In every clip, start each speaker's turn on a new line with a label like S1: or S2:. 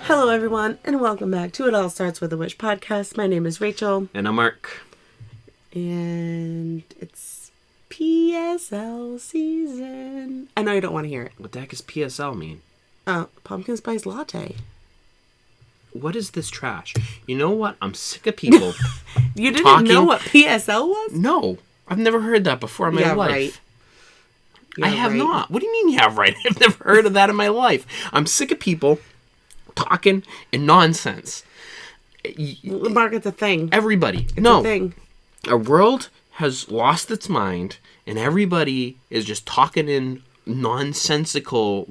S1: Hello, everyone, and welcome back to It All Starts With a Witch podcast. My name is Rachel.
S2: And I'm Mark.
S1: And it's PSL season. I know you don't want to hear it.
S2: What the heck does PSL mean?
S1: Pumpkin spice latte.
S2: What is this trash? You know what? I'm sick of people
S1: You didn't know what PSL was?
S2: No. I've never heard that before in my life.
S1: Right.
S2: I have not. What do you mean you have right? I've never heard of that in my life. I'm sick of people talking and nonsense.
S1: Mark, it's a thing.
S2: Everybody.
S1: It's a thing.
S2: Our world has lost its mind, and everybody is just talking in nonsensical,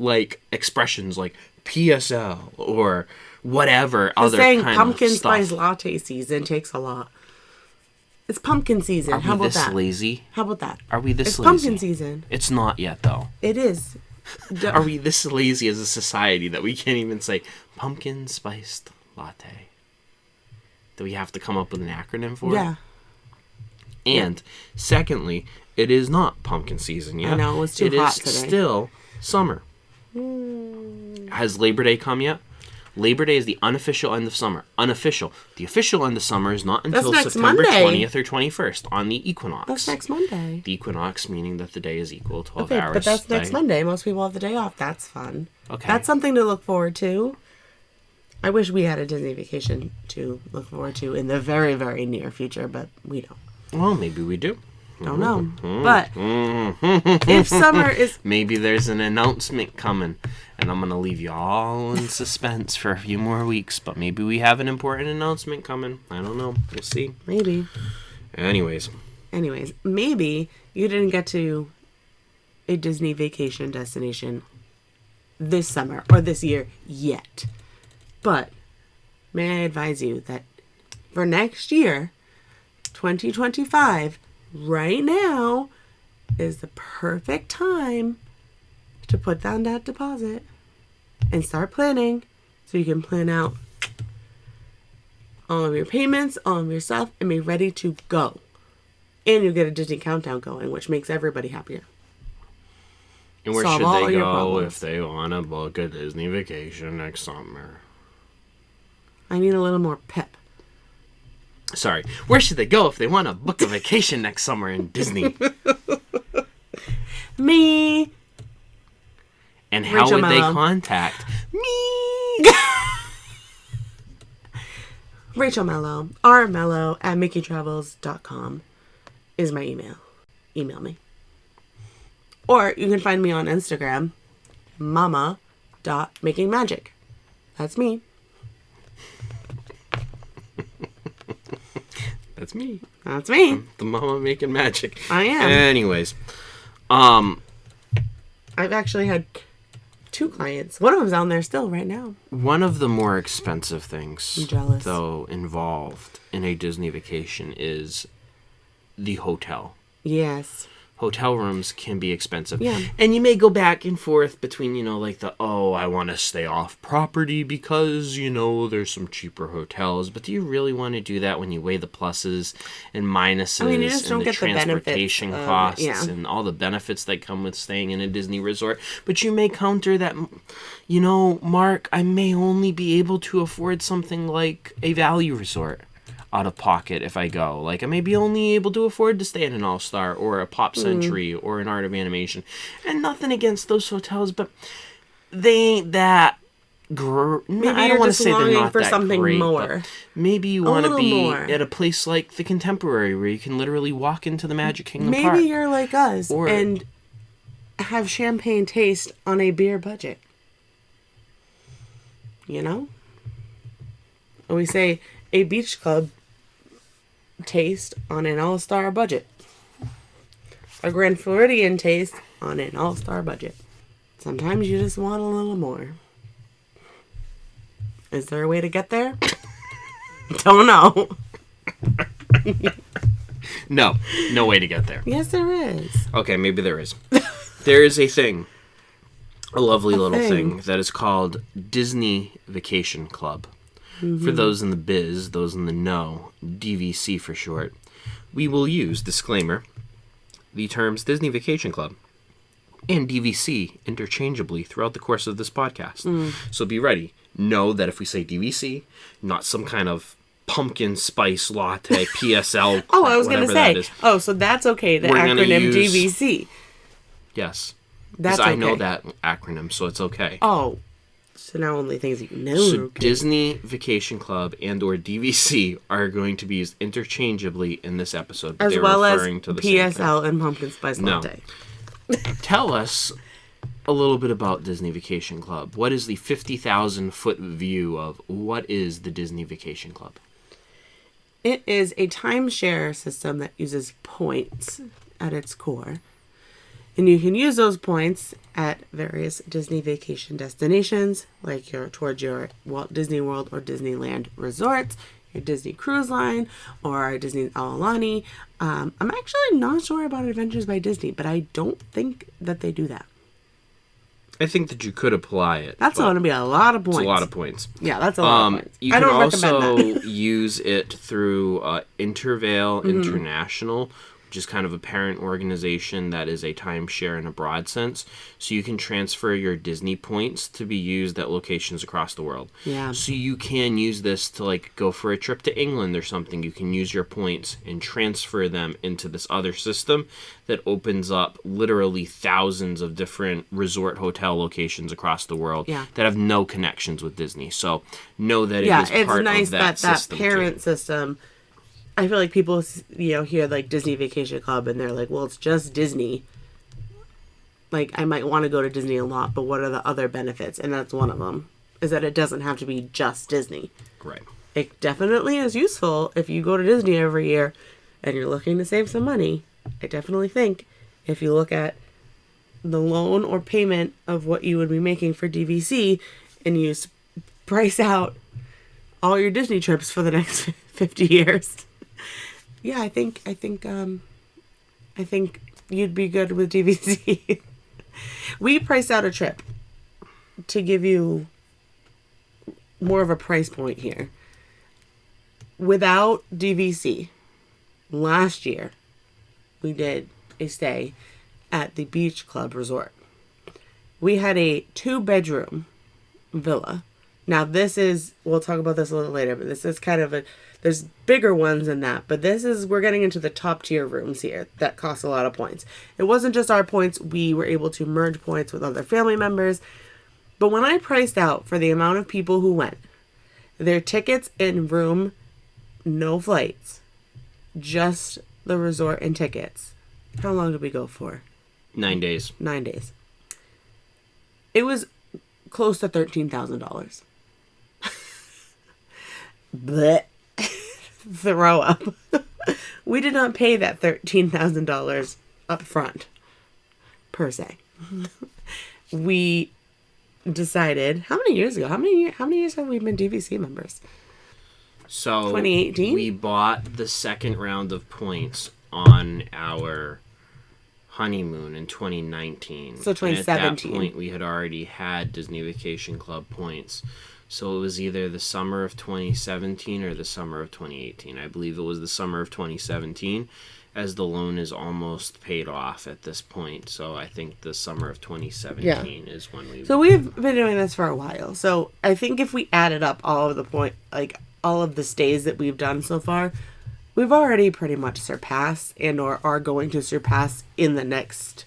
S2: expressions like PSL or whatever other kind of stuff.
S1: Pumpkin spice latte season takes a lot. It's pumpkin season. How about that?
S2: Are we this lazy?
S1: How about that?
S2: Are we this lazy?
S1: It's pumpkin season.
S2: It's not yet, though.
S1: It is.
S2: Are we this lazy as a society that we can't even say pumpkin spiced latte? Do we have to come up with an acronym for it?
S1: Yeah.
S2: And secondly, it is not pumpkin season yet.
S1: I know, it was too hot today.
S2: It is still summer. Has Labor Day come yet? Labor Day is the unofficial end of summer. Unofficial. The official end of summer is not until September 20th or 21st on the equinox.
S1: That's next Monday.
S2: The equinox meaning that the day is equal 12
S1: okay,
S2: hours.
S1: But that's next Monday. Most people have the day off. That's fun.
S2: Okay.
S1: That's something to look forward to. I wish we had a Disney vacation to look forward to in the very, very near future, but we don't.
S2: Well, maybe we do.
S1: Don't know. But if summer is...
S2: Maybe there's an announcement coming, and I'm going to leave you all in suspense for a few more weeks, but maybe we have an important announcement coming. I don't know. We'll see.
S1: Maybe.
S2: Anyways,
S1: maybe you didn't get to a Disney vacation destination this summer or this year yet. But may I advise you that for next year, 2025, right now is the perfect time to put down that deposit and start planning so you can plan out all of your payments, all of your stuff, and be ready to go. And you get a Disney countdown going, which makes everybody happier.
S2: And where should they go if they want to book a Disney vacation next summer?
S1: I need a little more pep.
S2: Sorry. Where should they go if they want to book a vacation next summer in Disney?
S1: Me.
S2: And how
S1: Rachel
S2: would
S1: Mello.
S2: they contact me?
S1: Rachel Mello, rmello@mickeytravels.com is my email. Email me. Or you can find me on Instagram, mama.makingmagic. That's me.
S2: That's me.
S1: That's me.
S2: I'm the mama making magic.
S1: I am.
S2: Anyways,
S1: I've actually had 2 clients. One of them's down there still right now.
S2: One of the more expensive things,
S1: I'm jealous,
S2: though, involved in a Disney vacation is the hotel.
S1: Yes.
S2: Hotel rooms can be expensive.
S1: Yeah.
S2: And you may go back and forth between, I want to stay off property because, there's some cheaper hotels. But do you really want to do that when you weigh the pluses and minuses
S1: you just don't
S2: and the
S1: get
S2: transportation costs
S1: yeah.
S2: and all the benefits that come with staying in a Disney resort? But you may counter that, Mark, I may only be able to afford something like a value resort out of pocket if I go. I may be only able to afford to stay in an All-Star or a Pop Century or an Art of Animation. And nothing against those hotels, but they ain't that
S1: Maybe
S2: I don't want to say they're not
S1: for
S2: that
S1: something
S2: great,
S1: more.
S2: Maybe you want to be
S1: more.
S2: at a place like the Contemporary where you can literally walk into the Magic Kingdom
S1: Maybe
S2: Park.
S1: Maybe you're like us and have champagne taste on a beer budget. We say a beach club taste on an all-star budget. A Grand Floridian taste on an all-star budget. Sometimes you just want a little more. Is there a way to get there? Don't know.
S2: No way to get there.
S1: Yes, there is.
S2: Okay, maybe there is. There is a thing. A lovely little thing that is called Disney Vacation Club. Mm-hmm. For those in the biz, those in the know, DVC for short, we will use, disclaimer, the terms Disney Vacation Club and DVC interchangeably throughout the course of this podcast. So be ready. Know that if we say DVC, not some kind of pumpkin spice latte PSL.
S1: Oh, I was going to say.
S2: That is.
S1: Oh, so that's okay. The acronym DVC.
S2: Yes.
S1: That's
S2: okay. I
S1: okay.
S2: know that acronym, so it's okay.
S1: Oh, so now only things you know.
S2: So
S1: okay.
S2: Disney Vacation Club and or DVC are going to be used interchangeably in this episode. But
S1: as
S2: they're
S1: well as
S2: referring to the
S1: PSL and pumpkin spice latte.
S2: Tell us a little bit about Disney Vacation Club. What is the 50,000-foot view of what is the Disney Vacation Club?
S1: It is a timeshare system that uses points at its core. And you can use those points at various Disney vacation destinations, like towards your Walt Disney World or Disneyland resorts, your Disney Cruise Line, or Disney Aulani. I'm actually not sure about Adventures by Disney, but I don't think that they do that.
S2: I think that you could apply it.
S1: That's going to be a lot of points.
S2: It's a lot of points.
S1: Yeah, that's a lot of points.
S2: You can also use it through Intervale International, which is kind of a parent organization that is a timeshare in a broad sense. So you can transfer your Disney points to be used at locations across the world.
S1: Yeah.
S2: So you can use this to like go for a trip to England or something. You can use your points and transfer them into this other system that opens up literally thousands of different resort hotel locations across the world that have no connections with Disney. So know that it is part
S1: nice
S2: of that system.
S1: That parent system. I feel like people, hear like Disney Vacation Club and they're like, well, it's just Disney. Like, I might want to go to Disney a lot, but what are the other benefits? And that's one of them, is that it doesn't have to be just Disney.
S2: Right.
S1: It definitely is useful if you go to Disney every year and you're looking to save some money. I definitely think if you look at the loan or payment of what you would be making for DVC and you price out all your Disney trips for the next 50 years. Yeah, I think you'd be good with DVC. We priced out a trip to give you more of a price point here. Without DVC, last year we did a stay at the Beach Club Resort. We had a 2-bedroom villa. Now we'll talk about this a little later, but this is kind of there's bigger ones than that, but we're getting into the top tier rooms here that cost a lot of points. It wasn't just our points. We were able to merge points with other family members. But when I priced out for the amount of people who went, their tickets and room, no flights, just the resort and tickets. How long did we go for?
S2: 9 days.
S1: 9 days. It was close to $13,000. Blech. Throw up. We did not pay that $13,000 up front, per se. We decided, how many years ago? How many years have we been DVC members?
S2: So
S1: 2018?
S2: We bought the second round of points on our honeymoon in 2019.
S1: So 2017.
S2: And at that point, we had already had Disney Vacation Club points. So it was either the summer of 2017 or the summer of 2018. I believe it was the summer of 2017, as the loan is almost paid off at this point. So I think the summer of 2017 is when we...
S1: So we've been doing this for a while. So I think if we added up all of the stays that we've done so far, we've already pretty much surpassed and or are going to surpass in the next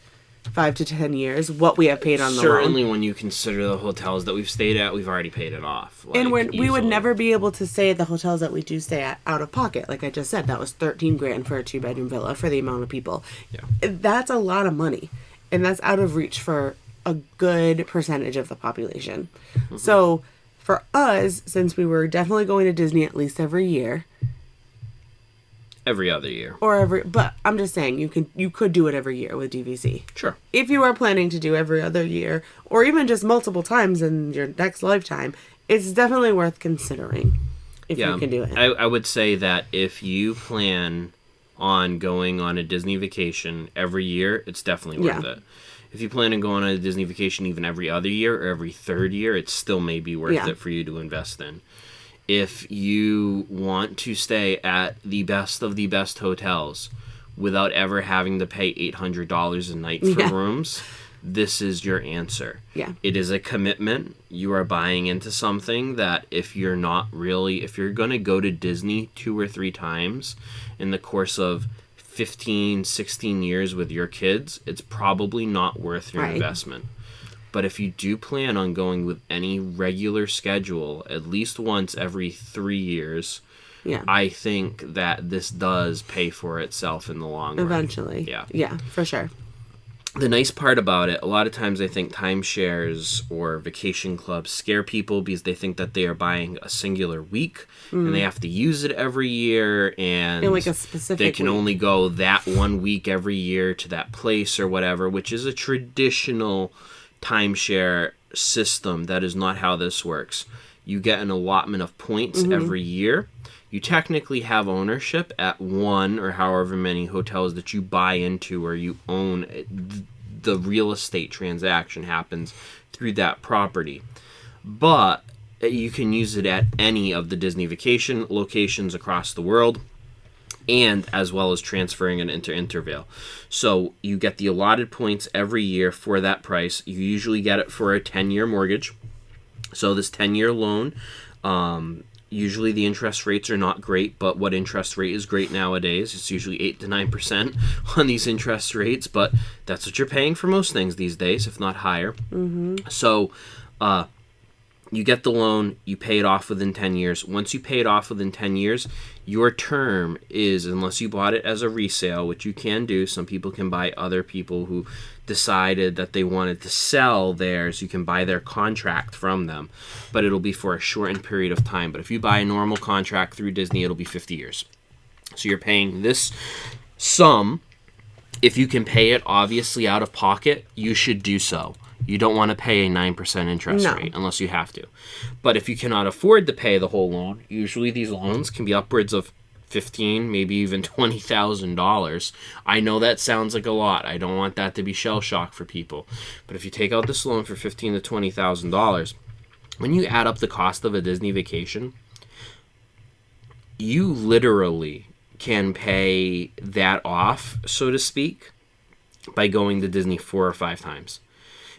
S1: 5 to 10 years what we have paid on the loan.
S2: Certainly when you consider the hotels that we've stayed at, we've already paid it off.
S1: And we would never be able to stay at the hotels that we do stay at out of pocket. Like I just said, that was $13,000 for a 2-bedroom villa for the amount of people.
S2: Yeah.
S1: That's a lot of money. And that's out of reach for a good percentage of the population. Mm-hmm. So for us, since we were definitely going to Disney at least every year,
S2: every other year.
S1: But I'm just saying, you could do it every year with DVC.
S2: Sure.
S1: If you are planning to do every other year, or even just multiple times in your next lifetime, it's definitely worth considering if you can do it.
S2: I would say that if you plan on going on a Disney vacation every year, it's definitely worth it. If you plan on going on a Disney vacation even every other year or every third year, it still may be worth it for you to invest in. If you want to stay at the best of the best hotels without ever having to pay $800 a night for rooms, this is your answer.
S1: Yeah.
S2: It is a commitment. You are buying into something that if you're going to go to Disney 2 or 3 times in the course of 15, 16 years with your kids, it's probably not worth your investment. But if you do plan on going with any regular schedule, at least once every 3 years, I think that this does pay for itself in the long run.
S1: Eventually.
S2: Yeah.
S1: Yeah, for sure.
S2: The nice part about it, a lot of times I think timeshares or vacation clubs scare people because they think that they are buying a singular week and they have to use it every year, and
S1: like a specific
S2: they can
S1: week.
S2: only go that 1 week every year to that place or whatever, which is a traditional timeshare system. That is not how this works. You get an allotment of points every year. You technically have ownership at one or however many hotels that you buy into, or you own. The real estate transaction happens through that property. But you can use it at any of the Disney vacation locations across the world, and as well as transferring it into Intervale. So you get the allotted points every year for that price. You usually get it for a 10-year mortgage. So this 10-year loan, usually the interest rates are not great, but what interest rate is great nowadays? It's usually 8 to 9% on these interest rates, but that's what you're paying for most things these days, if not higher. Mm-hmm. So you get the loan, you pay it off within 10 years. Once you pay it off within 10 years, your term is, unless you bought it as a resale, which you can do, some people can buy other people who decided that they wanted to sell theirs, you can buy their contract from them, but it'll be for a shortened period of time. But if you buy a normal contract through Disney, it'll be 50 years. So you're paying this sum. If you can pay it, obviously, out of pocket, you should do so. You don't want to pay a 9% interest rate unless you have to. But if you cannot afford to pay the whole loan, usually these loans can be upwards of $15,000, maybe even $20,000. I know that sounds like a lot. I don't want that to be shell shock for people. But if you take out this loan for $15,000 to $20,000, when you add up the cost of a Disney vacation, you literally can pay that off, so to speak, by going to Disney 4 or 5 times.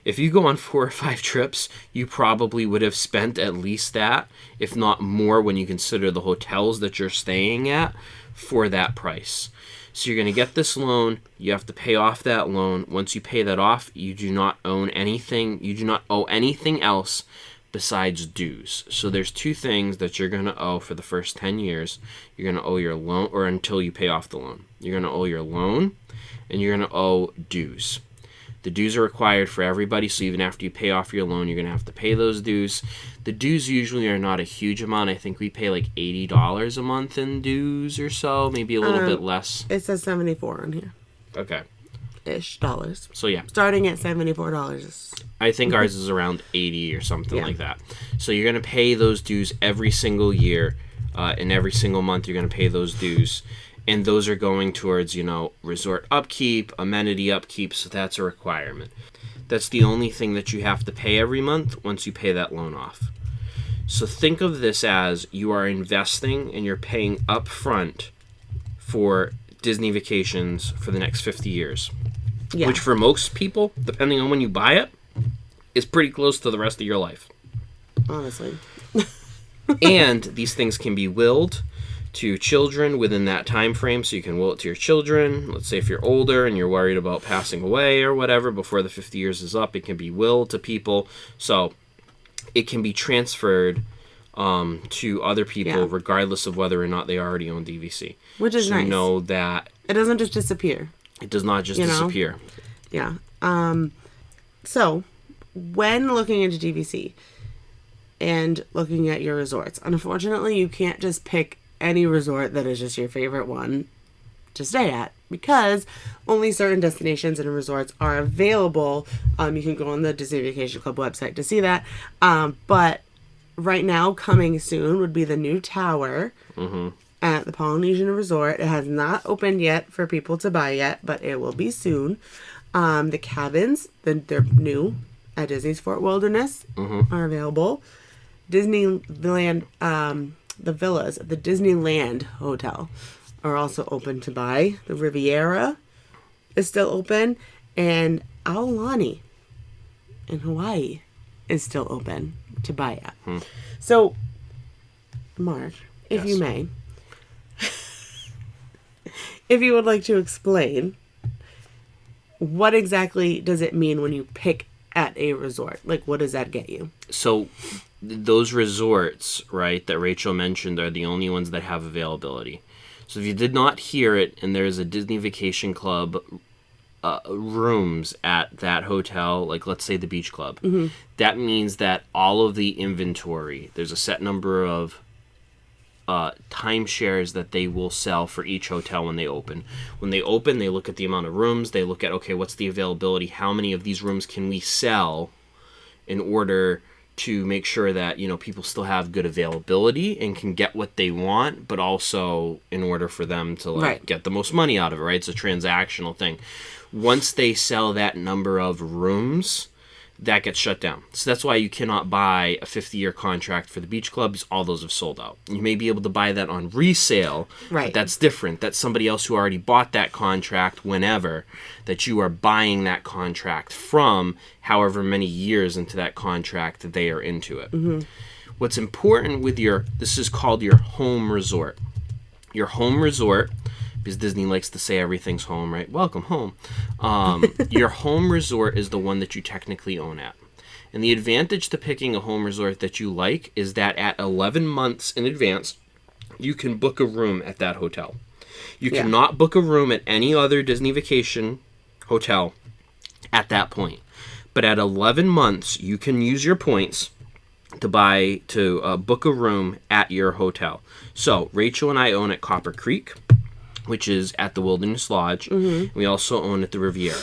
S2: If you go on 4 or 5 trips, you probably would have spent at least that, if not more, when you consider the hotels that you're staying at for that price. So you're going to get this loan. You have to pay off that loan. Once you pay that off, you do not own anything. You do not owe anything else besides dues. So there's 2 things that you're going to owe for the first 10 years. You're going to owe your loan, or until you pay off the loan. You're going to owe your loan, and you're going to owe dues. The dues are required for everybody, so even after you pay off your loan, you're going to have to pay those dues. The dues usually are not a huge amount. I think we pay like $80 a month in dues or so, maybe a little bit less.
S1: It says $74 on here.
S2: Okay.
S1: Ish dollars.
S2: So yeah.
S1: Starting at $74.
S2: I think ours is around 80 or something like that. So you're going to pay those dues every single year, and every single month you're going to pay those dues. And those are going towards, resort upkeep, amenity upkeep, so that's a requirement. That's the only thing that you have to pay every month once you pay that loan off. So think of this as you are investing and you're paying up front for Disney vacations for the next 50 years. Yeah. Which for most people, depending on when you buy it, is pretty close to the rest of your life.
S1: Honestly.
S2: And these things can be willed to children within that time frame, so you can will it to your children. Let's say if you're older and you're worried about passing away or whatever before the 50 years is up, it can be willed to people. So it can be transferred to other people regardless of whether or not they already own DVC.
S1: Which is nice.
S2: You know that
S1: it doesn't just disappear.
S2: It does not just disappear.
S1: Yeah. So when looking into DVC and looking at your resorts, unfortunately you can't just pick any resort that is just your favorite one to stay at, because only certain destinations and resorts are available. You can go on the Disney Vacation Club website to see that. But right now, coming soon would be the new tower at the Polynesian Resort. It has not opened yet for people to buy yet, but it will be soon. The cabins, they're new at Disney's Fort Wilderness, are available. Disneyland, the villas at the Disneyland Hotel are also open to buy. The Riviera is still open, and Aulani in Hawaii is still open to buy at. So, Mark, if
S2: Yes.
S1: you may, if you would like to explain, what exactly does it mean when you pick at a resort? Like, what does that get you?
S2: So those resorts, right, that Rachel mentioned are the only ones that have availability. So if you did not hear it, and there's a Disney Vacation Club rooms at that hotel, like let's say the Beach Club, that means that all of the inventory, there's a set number of timeshares that they will sell for each hotel when they open. When they open, they look at the amount of rooms. They look at, okay, what's the availability? How many of these rooms can we sell in order to make sure that, you know, people still have good availability and can get what they want, but also in order for them to
S1: Right.
S2: get the most money out of it, right? It's a transactional thing. Once they sell that number of rooms, that gets shut down. So that's why you cannot buy a 50-year contract for the beach clubs. All those have sold out. You may be able to buy that on resale,
S1: Right.
S2: but that's different. That's somebody else who already bought that contract whenever, that you are buying that contract from however many years into that contract that they are into it. What's important with this is called your home resort. Your home resort, because Disney likes to say everything's home, right? Welcome home. Your home resort is the one that you technically own at. And the advantage to picking a home resort that you like is that at 11 months in advance, you can book a room at that hotel. You
S1: Yeah.
S2: cannot book a room at any other Disney Vacation hotel at that point. But at 11 months, you can use your points to book a room at your hotel. So Rachel and I own at Copper Creek, which is at the Wilderness Lodge. We also own at the Riviera.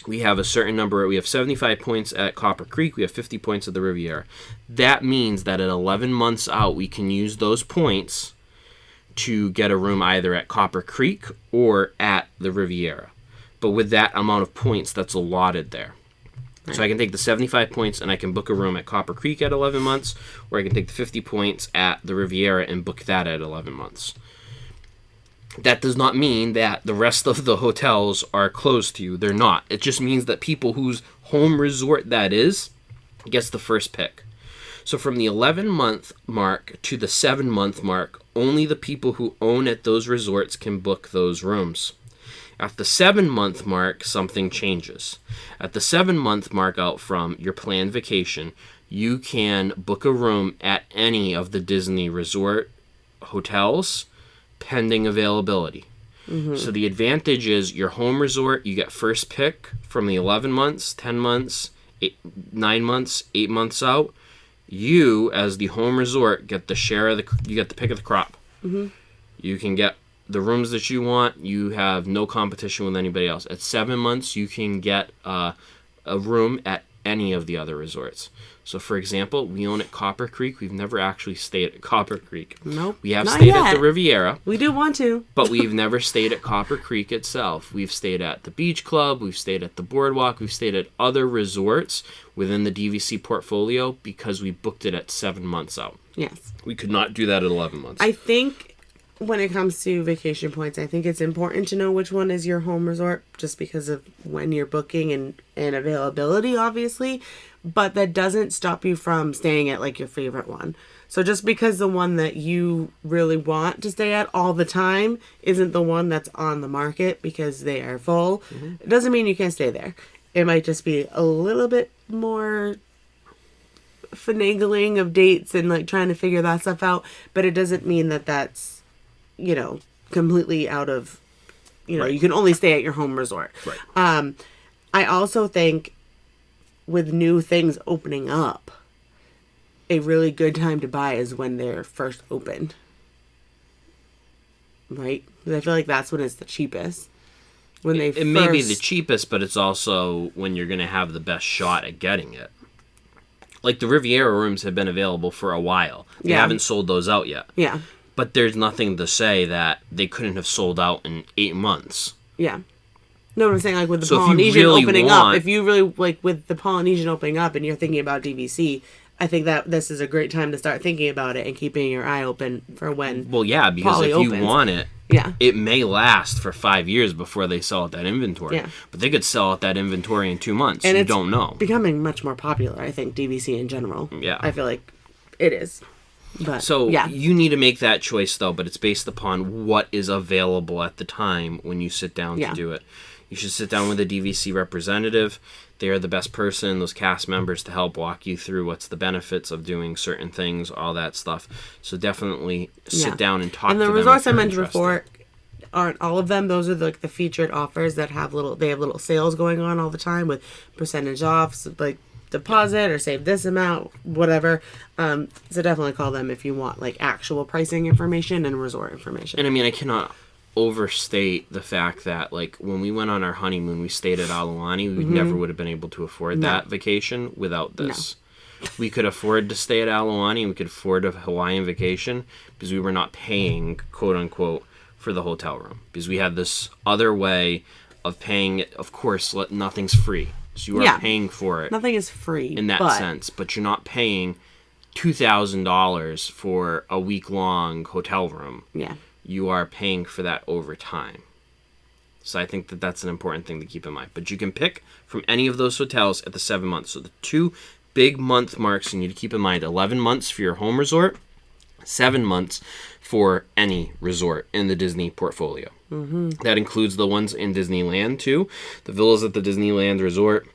S2: We have a certain number. We have 75 points at Copper Creek. We have 50 points at the Riviera. That means that at 11 months out, we can use those points to get a room either at Copper Creek or at the Riviera. But with that amount of points that's allotted there. So I can take the 75 points and I can book a room at Copper Creek at 11 months, or I can take the 50 points at the Riviera and book that at 11 months. That does not mean that the rest of the hotels are closed to you. They're not. It just means that people whose home resort that is gets the first pick. So from the 11-month mark to the 7-month mark, only the people who own at those resorts can book those rooms. At the 7-month mark, something changes. At the 7-month mark out from your planned vacation, you can book a room at any of the Disney resort hotels pending availability. So the advantage is your home resort, you get first pick from the 11 months, 10 months, 9 months, 8 months out. You, as the home resort, get the you get the pick of the crop. You can get the rooms that you want. You have no competition with anybody else. At 7 months, you can get a room at any of the other resorts. So, for example, we own at Copper Creek. We've never actually stayed at Copper Creek.
S1: Nope.
S2: We have
S1: not
S2: stayed
S1: yet.
S2: at the Riviera,
S1: We do want to.
S2: but we've never stayed at Copper Creek itself. We've stayed at the Beach Club. We've stayed at the Boardwalk. We've stayed at other resorts within the DVC portfolio because we booked it at 7 months out.
S1: Yes.
S2: We could not do that at 11 months.
S1: I think when it comes to vacation points, I think it's important to know which one is your home resort just because of when you're booking and availability, obviously. But that doesn't stop you from staying at like your favorite one. So just because the one that you really want to stay at all the time isn't the one that's on the market because they are full, it doesn't mean you can't stay there. It might just be a little bit more finagling of dates and like trying to figure that stuff out, but it doesn't mean that that's, you know, completely out of, you know,
S2: Right.
S1: you can only stay at your home resort.
S2: Right.
S1: I also think with new things opening up, a really good time to buy is when they're first opened. Right? Because I feel like that's when it's the cheapest. When they
S2: It may be the cheapest, but it's also when you're going to have the best shot at getting it. Like the Riviera rooms have been available for a while. They
S1: Yeah.
S2: haven't sold those out yet.
S1: Yeah.
S2: But there's nothing to say that they couldn't have sold out in 8 months.
S1: Yeah. No, I'm saying like with the
S2: So if you
S1: Polynesian
S2: really
S1: opening
S2: want-
S1: up, if you really like with the Polynesian opening up and you're thinking about DVC, I think that this is a great time to start thinking about it and keeping your eye open for when.
S2: Well, yeah, because
S1: Poly
S2: if you
S1: opens.
S2: want it,
S1: Yeah.
S2: it may last for 5 years before they sell out that inventory.
S1: Yeah.
S2: But they could sell out that inventory in 2 months.
S1: And
S2: you
S1: it's
S2: don't know.
S1: becoming much more popular, I think, DVC in general.
S2: Yeah.
S1: I feel like it is. But,
S2: So
S1: yeah.
S2: you need to make that choice, though, but it's based upon what is available at the time when you sit down
S1: Yeah.
S2: to do it. You should sit down with a DVC representative. They are the best person, those cast members, to help walk you through what's the benefits of doing certain things, all that stuff. So definitely sit
S1: Yeah.
S2: down and talk to
S1: And
S2: them.
S1: the
S2: if
S1: resorts I
S2: you're
S1: mentioned
S2: interested.
S1: before aren't all of them. Those are like the featured offers that have little sales going on all the time with percentage off, so like deposit or save this amount, whatever. So definitely call them if you want like actual pricing information and resort information.
S2: And I mean, I cannot overstate the fact that, like, when we went on our honeymoon, we stayed at Aulani. We never would have been able to afford that vacation without this. We could afford to stay at Aulani and we could afford a Hawaiian vacation because we were not paying, quote unquote, for the hotel room. Because we had this other way of paying it. Of course, nothing's free. So you are paying for it
S1: Nothing is free
S2: in that sense, but you're not paying $2,000 for a week-long hotel room.
S1: Yeah.
S2: You are paying for that over time. So I think that that's an important thing to keep in mind. But you can pick from any of those hotels at the 7 months. So the 2 big month marks you need to keep in mind: 11 months for your home resort, 7 months for any resort in the Disney portfolio. Mm-hmm. That includes the ones in Disneyland too, the villas at the Disneyland Resort,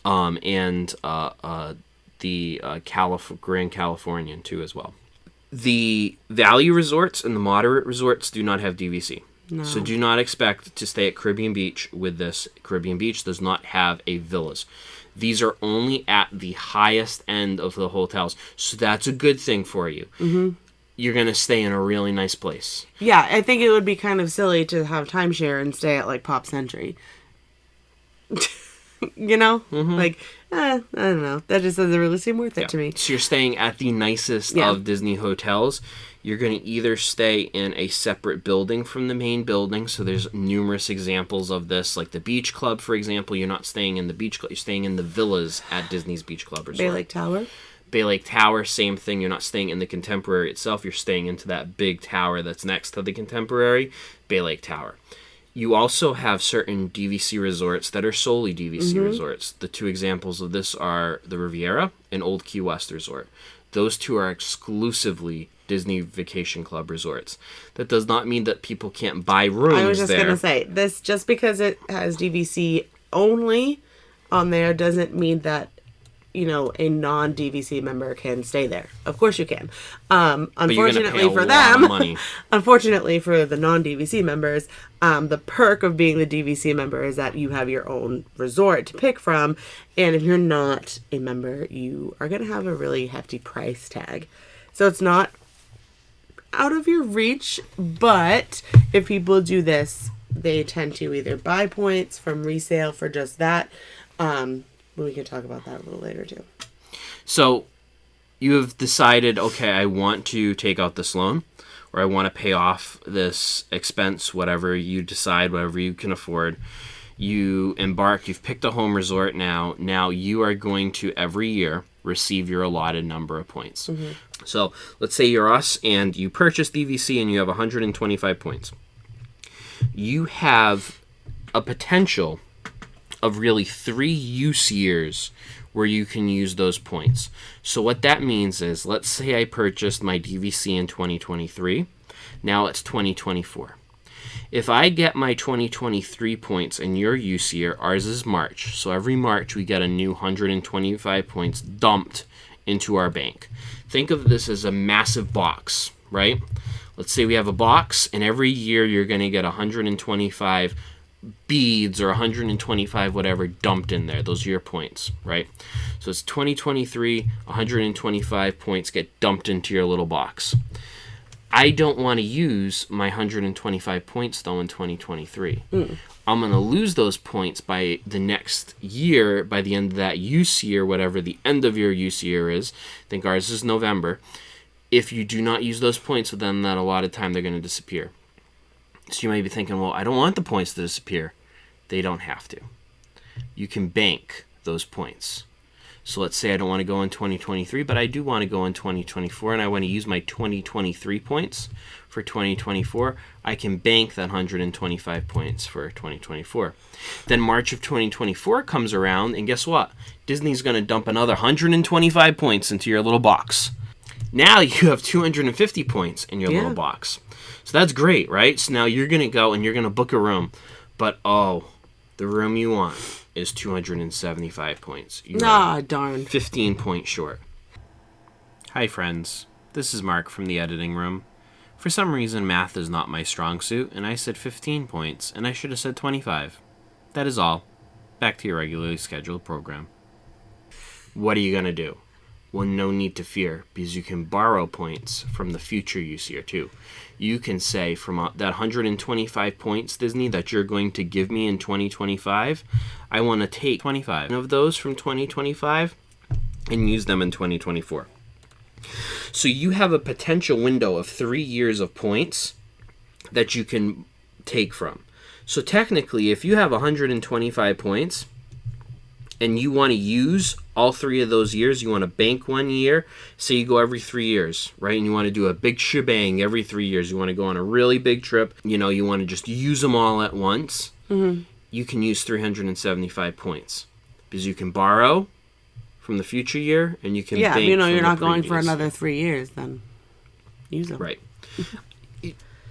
S2: and the Grand Californian too as well. The value resorts and the moderate resorts do not have DVC.
S1: No.
S2: So do not expect to stay at Caribbean Beach with this. Caribbean Beach does not have a villas. These are only at the highest end of the hotels. So that's a good thing for you. Mm-hmm. You're going to stay in a really nice place.
S1: Yeah, I think it would be kind of silly to have timeshare and stay at like Pop Century. You know? Mm-hmm. Like, I don't know. That just doesn't really seem worth it to me.
S2: So you're staying at the nicest of Disney hotels. You're going to either stay in a separate building from the main building. So there's numerous examples of this. Like the Beach Club, for example. You're not staying in the Beach Club. You're staying in the villas at Disney's Beach Club Resort.
S1: Bay Lake Tower?
S2: Bay Lake Tower, same thing. You're not staying in the Contemporary itself. You're staying into that big tower that's next to the Contemporary, Bay Lake Tower. You also have certain DVC resorts that are solely DVC resorts. The 2 examples of this are the Riviera and Old Key West Resort. Those 2 are exclusively Disney Vacation Club resorts. That does not mean that people can't buy rooms there.
S1: I was just going to say, this just because it has DVC only on there doesn't mean that, you know, a non-DVC member can stay there. Of course you can. Unfortunately for them, unfortunately for the non-DVC members, the perk of being the DVC member is that you have your own resort to pick from. And if you're not a member, you are going to have a really hefty price tag. So it's not out of your reach, but if people do this, they tend to either buy points from resale for just that. We can talk about that a little later too.
S2: So you have decided, okay, I want to take out this loan, or I want to pay off this expense, whatever you decide, whatever you can afford. You embark, you've picked a home resort now. Now you are going to every year receive your allotted number of points. Mm-hmm. So let's say you're us and you purchase DVC and you have 125 points. You have a potential of really 3 use years where you can use those points. So what that means is, let's say I purchased my DVC in 2023. Now it's 2024. If I get my 2023 points in your use year, ours is March. So every March we get a new 125 points dumped into our bank. Think of this as a massive box, right? Let's say we have a box, and every year you're going to get 125 beads or 125 whatever dumped in there. Those are your points, right? So it's 2023, 125 points get dumped into your little box. I don't want to use my 125 points though in 2023. I'm going to lose those points by the next year, by the end of that use year, whatever the end of your use year is. I think ours is November. If you do not use those points within that allotted time, they're going to disappear. So you may be thinking, well, I don't want the points to disappear. They don't have to. You can bank those points. So let's say I don't want to go in 2023, but I do want to go in 2024, and I want to use my 2023 points for 2024. I can bank that 125 points for 2024. Then March of 2024 comes around, and guess what? Disney's going to dump another 125 points into your little box. Now you have 250 points in your little box. So that's great, right? So now you're going to go and you're going to book a room. But, the room you want is 275 points.
S1: Darn.
S2: 15 points short. Hi, friends. This is Mark from the editing room. For some reason, math is not my strong suit, and I said 15 points, and I should have said 25. That is all. Back to your regularly scheduled program. What are you going to do? Well, no need to fear, because you can borrow points from the future use year, too. You can say from that 125 points, Disney, that you're going to give me in 2025, I want to take 25 of those from 2025 and use them in 2024. So you have a potential window of 3 years of points that you can take from. So technically, if you have 125 points and you want to use all 3 of those years, you want to bank 1 year, say you go every 3 years, right? And you want to do a big shebang every 3 years. You want to go on a really big trip. You want to just use them all at once. Mm-hmm. You can use 375 points because you can borrow from the future year and you can bank
S1: you're
S2: from
S1: not
S2: the
S1: going for
S2: previous
S1: another 3 years, then use them.
S2: Right.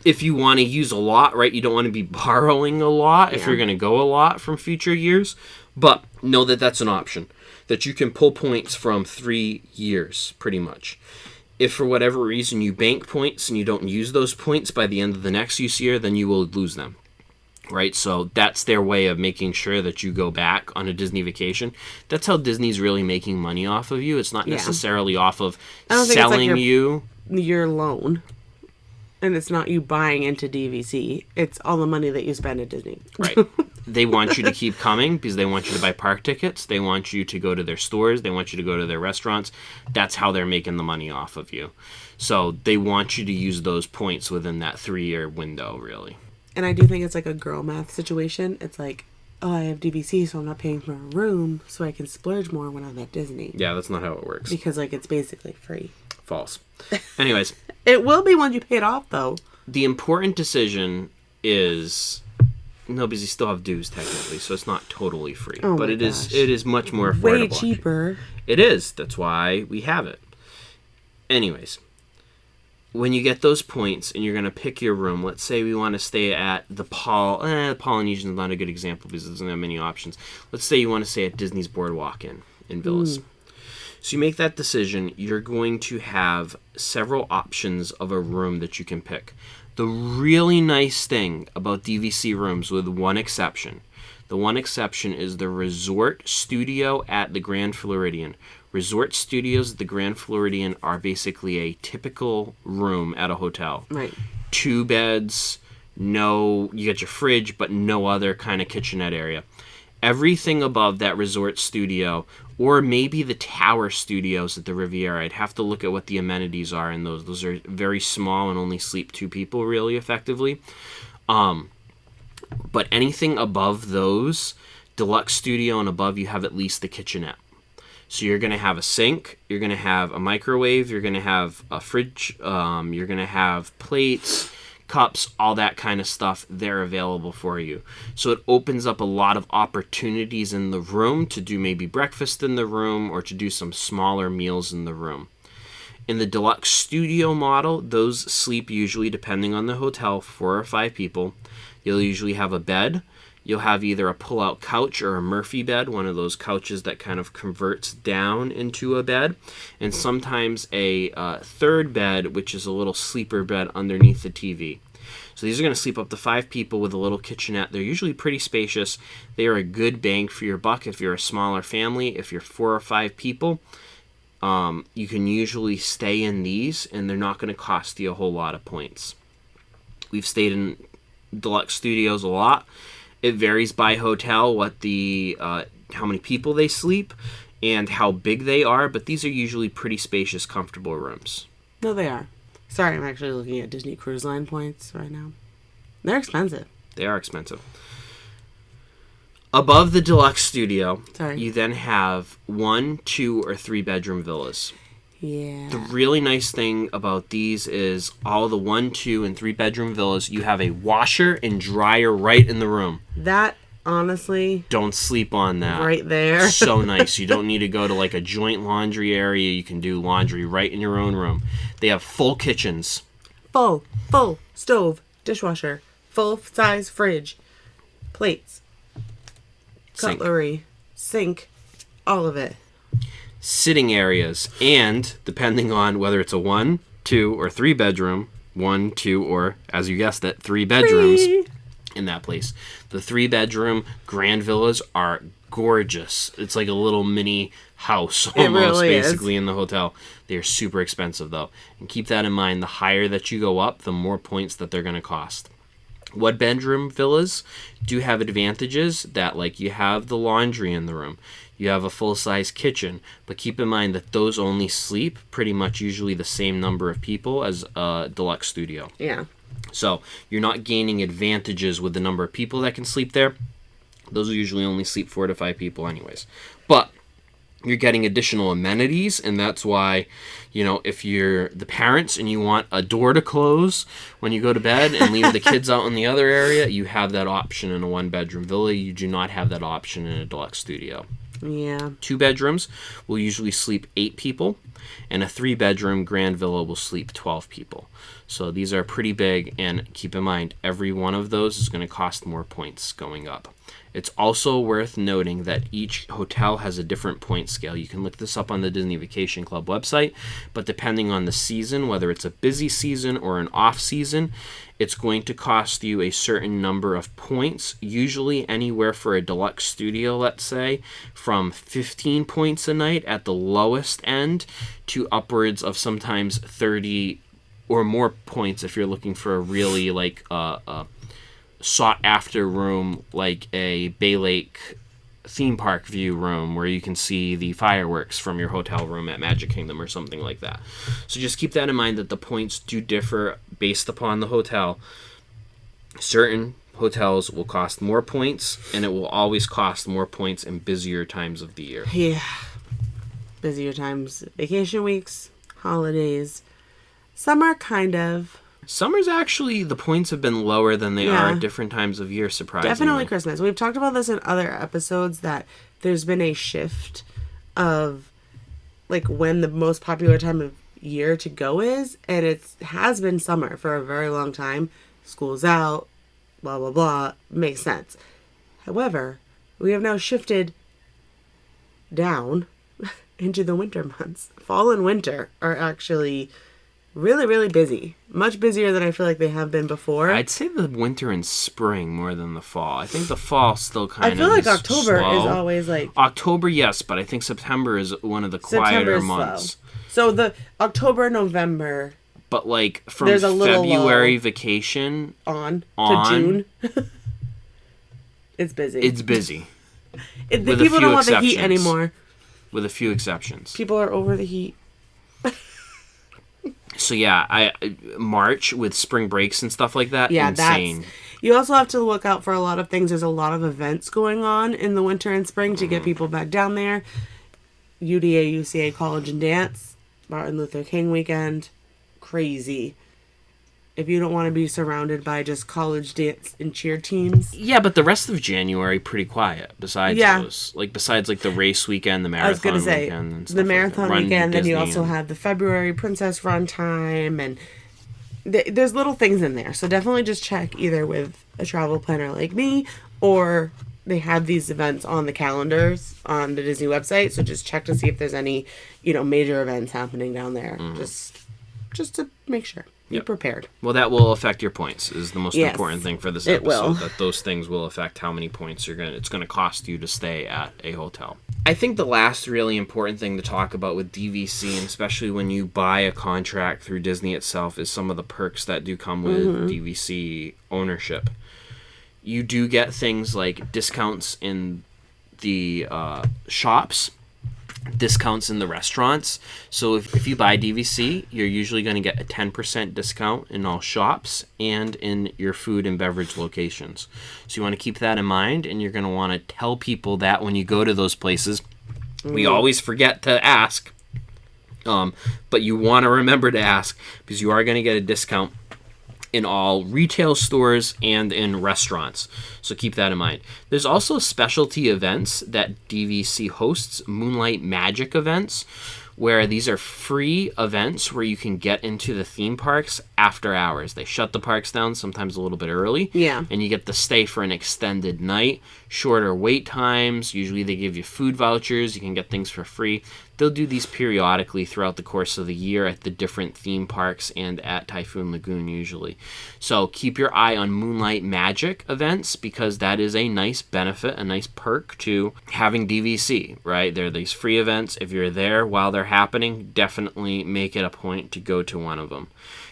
S2: If you want to use a lot, right, you don't want to be borrowing a lot if you're going to go a lot from future years. But know that that's an option, that you can pull points from 3 years, pretty much. If for whatever reason you bank points and you don't use those points by the end of the next use year, then you will lose them, right? So that's their way of making sure that you go back on a Disney vacation. That's how Disney's really making money off of you. It's not necessarily off of selling
S1: your loan. And it's not you buying into DVC. It's all the money that you spend at Disney.
S2: Right. They want you to keep coming because they want you to buy park tickets. They want you to go to their stores. They want you to go to their restaurants. That's how they're making the money off of you. So they want you to use those points within that 3-year window, really.
S1: And I do think it's like a girl math situation. It's like, I have DVC, so I'm not paying for a room, so I can splurge more when I'm at Disney.
S2: Yeah, that's not how it works.
S1: Because, it's basically free.
S2: False. Anyways.
S1: It will be when you pay it off, though.
S2: The important decision is... No, because you still have dues, technically, so it's not totally free.
S1: Oh
S2: but it
S1: gosh.
S2: is much more affordable.
S1: Way cheaper.
S2: It is. That's why we have it. Anyways. When you get those points and you're going to pick your room, let's say we want to stay at the Polynesian is not a good example because it doesn't have many options. Let's say you want to stay at Disney's Boardwalk in Villas. So you make that decision, you're going to have several options of a room that you can pick. The really nice thing about DVC rooms, with one exception, the one exception is the Resort Studio at the Grand Floridian. Resort studios at the Grand Floridian are basically a typical room at a hotel.
S1: Right.
S2: 2 beds, you get your fridge, but no other kind of kitchenette area. Everything above that resort studio, or maybe the tower studios at the Riviera, I'd have to look at what the amenities are in those. Those are very small and only sleep 2 people really effectively. But anything above those, deluxe studio and above, you have at least the kitchenette. So you're going to have a sink, you're going to have a microwave, you're going to have a fridge, you're going to have plates, cups, all that kind of stuff. They're available for you. So it opens up a lot of opportunities in the room to do maybe breakfast in the room or to do some smaller meals in the room. In the deluxe studio model, those sleep usually, depending on the hotel, 4 or 5 people. You'll usually have a bed. You'll have either a pull-out couch or a Murphy bed, one of those couches that kind of converts down into a bed, and sometimes a third bed, which is a little sleeper bed underneath the TV. So these are going to sleep up to 5 people with a little kitchenette. They're usually pretty spacious. They are a good bang for your buck if you're a smaller family. If you're 4 or 5 people, you can usually stay in these, and they're not going to cost you a whole lot of points. We've stayed in deluxe studios a lot. It varies by hotel what how many people they sleep and how big they are, but these are usually pretty spacious, comfortable rooms.
S1: No, they are. Sorry, I'm actually looking at Disney Cruise Line points right now. They're expensive.
S2: They are expensive. Above the deluxe studio,
S1: Sorry.
S2: you then have 1, 2, or 3 bedroom villas.
S1: Yeah.
S2: The really nice thing about these is all the 1, 2, and 3 bedroom villas, you have a washer and dryer right in the room.
S1: That, honestly,
S2: Don't sleep on that.
S1: right there.
S2: So nice. You don't need to go to like a joint laundry area. You can do laundry right in your own room. They have full kitchens.
S1: Full stove, dishwasher, full-size fridge, plates,
S2: Sink.
S1: cutlery, sink, all of it.
S2: Sitting areas, and depending on whether it's a 1, 2, or 3 bedroom, 1, 2, or as you guessed it, 3 bedrooms in that place. The 3 bedroom grand villas are gorgeous. It's like a little mini house almost,
S1: really
S2: basically, in the hotel. They are super expensive though, and keep that in mind. The higher that you go up, the more points that they're going to cost. 1 bedroom villas do have advantages that, like, you have the laundry in the room, you have a full-size kitchen, but keep in mind that those only sleep pretty much usually the same number of people as a deluxe studio.
S1: Yeah.
S2: So you're not gaining advantages with the number of people that can sleep there. Those will usually only sleep 4 to 5 people anyways. But you're getting additional amenities, and that's why, you know, if you're the parents and you want a door to close when you go to bed and leave the kids out in the other area, you have that option in a 1 bedroom villa. You do not have that option in a deluxe studio.
S1: Yeah.
S2: 2 bedrooms will usually sleep 8 people, and a 3 bedroom grand villa will sleep 12 people. So these are pretty big, and keep in mind, every one of those is going to cost more points going up. It's also worth noting that each hotel has a different point scale. You can look this up on the Disney Vacation Club website, but depending on the season, whether it's a busy season or an off season, it's going to cost you a certain number of points, usually anywhere for a deluxe studio, let's say, from 15 points a night at the lowest end to upwards of sometimes 30 or more points if you're looking for a really like sought after room, like a Bay Lake theme park view room where you can see the fireworks from your hotel room at Magic Kingdom or something like that. So just keep that in mind, that the points do differ based upon the hotel. Certain hotels will cost more points, and it will always cost more points in busier times of the year.
S1: Yeah. Busier times, vacation weeks, holidays, summer kind of.
S2: Summer's actually, the points have been lower than they are at different times of year, surprisingly.
S1: Definitely Christmas. We've talked about this in other episodes, that there's been a shift of like when the most popular time of year to go is, and it has been summer for a very long time. School's out, blah, blah, blah. Makes sense. However, we have now shifted down into the winter months. Fall and winter are actually really, really busy. Much busier than I feel like they have been before.
S2: I'd say the winter and spring more than the fall. I think the fall still kind of
S1: I feel like October
S2: slow.
S1: is always like...
S2: October, yes, but I think September is one of the quieter months.
S1: Slow. So the October, November...
S2: But like from
S1: There's a little
S2: February vacation
S1: on to June, it's busy.
S2: It's busy.
S1: The people don't want the heat anymore.
S2: With a few exceptions.
S1: People are over the heat.
S2: So yeah, March with spring breaks and stuff like that,
S1: yeah,
S2: insane.
S1: You also have to look out for a lot of things. There's a lot of events going on in the winter and spring to get people back down there. UDA, UCA College and Dance, Martin Luther King weekend, crazy. If you don't want to be surrounded by just college dance and cheer teams.
S2: Yeah, but the rest of January pretty quiet. Besides those, besides the race weekend, the marathon weekend, and stuff
S1: the marathon weekend. Then you
S2: Disney
S1: also have the February Princess Run time, and there's little things in there. So definitely just check either with a travel planner like me, or they have these events on the calendars on the Disney website. So just check to see if there's any, major events happening down there. Just to make sure. Be prepared.
S2: Well, that will affect your points, is the most important thing for this episode.
S1: It will.
S2: That those things will affect how many points it's going to cost you to stay at a hotel. I think the last really important thing to talk about with DVC, and especially when you buy a contract through Disney itself, is some of the perks that do come with DVC ownership. You do get things like discounts in the shops. discounts in the restaurants. So if you buy DVC, you're usually going to get a 10% discount in all shops and in your food and beverage locations. So you want to keep that in mind, and you're going to want to tell people that when you go to those places. We always forget to ask, but you want to remember to ask, because you are going to get a discount in all retail stores and in restaurants. So keep that in mind. There's also specialty events that DVC hosts, Moonlight Magic events, where these are free events where you can get into the theme parks after hours. They shut the parks down sometimes a little bit early.
S1: Yeah.
S2: And you get to stay for an extended night, shorter wait times. Usually they give you food vouchers. You can get things for free. They'll do these periodically throughout the course of the year at the different theme parks and at Typhoon Lagoon usually. So keep your eye on Moonlight Magic events, because that is a nice benefit, a nice perk to having DVC, right? There are these free events. If you're there while they're happening, definitely make it a point to go to one of them.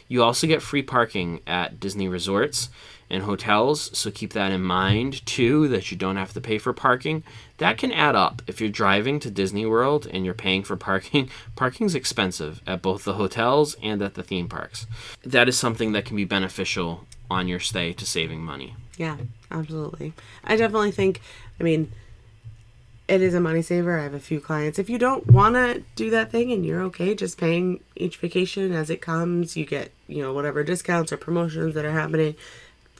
S2: You also get free parking at Disney resorts and hotels, so keep that in mind too, that you don't have to pay for parking. That can add up. If you're driving to Disney World and you're paying for parking, parking's expensive at both the hotels and at the theme parks. That is something that can be beneficial on your stay to saving money.
S1: Yeah, absolutely. I definitely think, it is a money saver. I have a few clients. If you don't want to do that thing and you're okay just paying each vacation as it comes, you get, whatever discounts or promotions that are happening.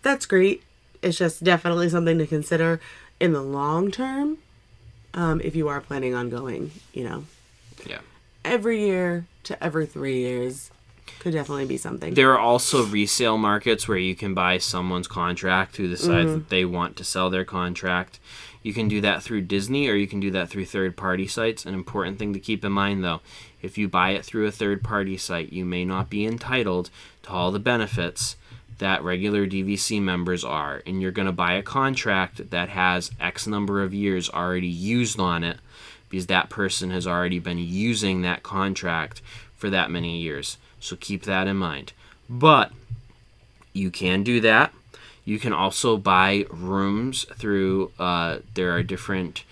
S1: That's great. It's just definitely something to consider in the long term, if you are planning on going,
S2: Yeah.
S1: every year to every 3 years could definitely be something.
S2: There are also resale markets where you can buy someone's contract who decides that they want to sell their contract. You can do that through Disney, or you can do that through third-party sites. An important thing to keep in mind, though, if you buy it through a third-party site, you may not be entitled to all the benefits that regular DVC members are, and you're going to buy a contract that has X number of years already used on it, because that person has already been using that contract for that many years. So keep that in mind. But you can do that. You can also buy rooms through, there are different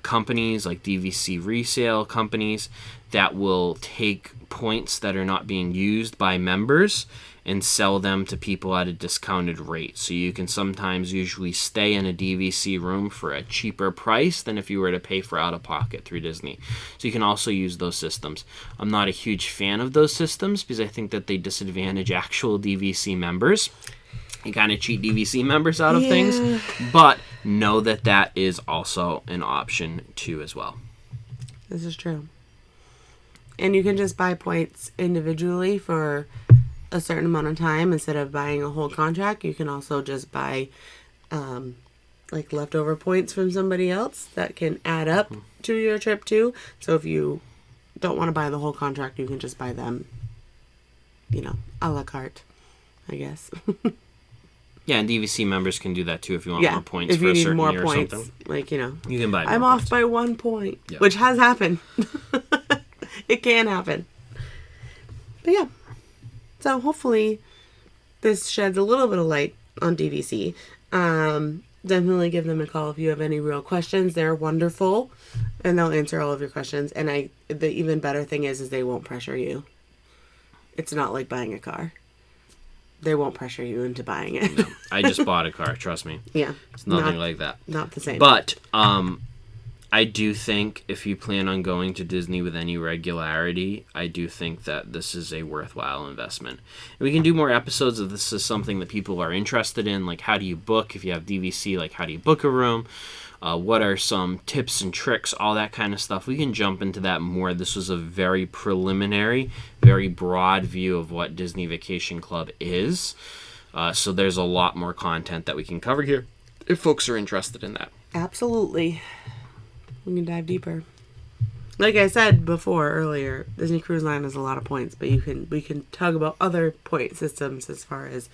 S2: companies like DVC resale companies that will take points that are not being used by members and sell them to people at a discounted rate. So you can sometimes usually stay in a DVC room for a cheaper price than if you were to pay for out-of-pocket through Disney. So you can also use those systems. I'm not a huge fan of those systems because I think that they disadvantage actual DVC members. You kind of cheat DVC members out of things, but know that that is also an option too as well.
S1: This is true. And you can just buy points individually for a certain amount of time instead of buying a whole contract. You can also just buy leftover points from somebody else that can add up to your trip too. So if you don't want to buy the whole contract, you can just buy them, a la carte, I guess.
S2: Yeah, and DVC members can do that too if you want more points
S1: if
S2: for
S1: you
S2: a
S1: need
S2: certain
S1: more
S2: year
S1: points,
S2: or something.
S1: You
S2: can buy more
S1: I'm
S2: points.
S1: off by 1 point,
S2: Yeah.
S1: which has happened. It can happen. But yeah. So hopefully this sheds a little bit of light on DVC. Definitely give them a call if you have any real questions. They're wonderful and they'll answer all of your questions. And the even better thing is they won't pressure you. It's not like buying a car. They won't pressure you into buying it.
S2: No, I just bought a car, trust me.
S1: Yeah.
S2: It's nothing like that.
S1: Not the same.
S2: But I do think if you plan on going to Disney with any regularity, I do think that this is a worthwhile investment. And we can do more episodes if this is something that people are interested in, like how do you book, if you have DVC, like how do you book a room, what are some tips and tricks, all that kind of stuff. We can jump into that more. This was a very preliminary, very broad view of what Disney Vacation Club is. So there's a lot more content that we can cover here if folks are interested in that.
S1: Absolutely. We can dive deeper. Like I said earlier, Disney Cruise Line has a lot of points, but we can talk about other point systems as far as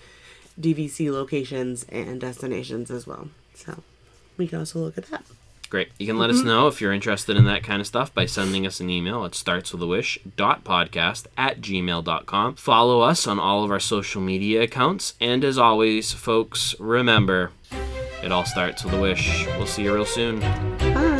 S1: DVC locations and destinations as well. So we can also look at that.
S2: Great. You can let us know if you're interested in that kind of stuff by sending us an email at startswithawish.podcast@gmail.com. Follow us on all of our social media accounts. And as always, folks, remember, it all starts with a wish. We'll see you real soon.
S1: Bye.